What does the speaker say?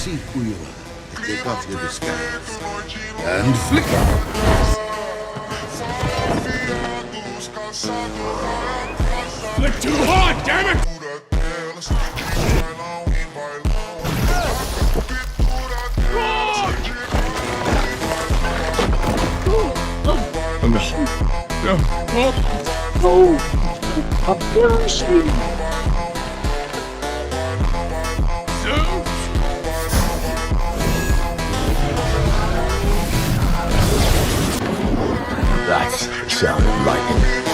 si uyula. Take off your disguise. And flick. Flick too hard, damn it! That sounded like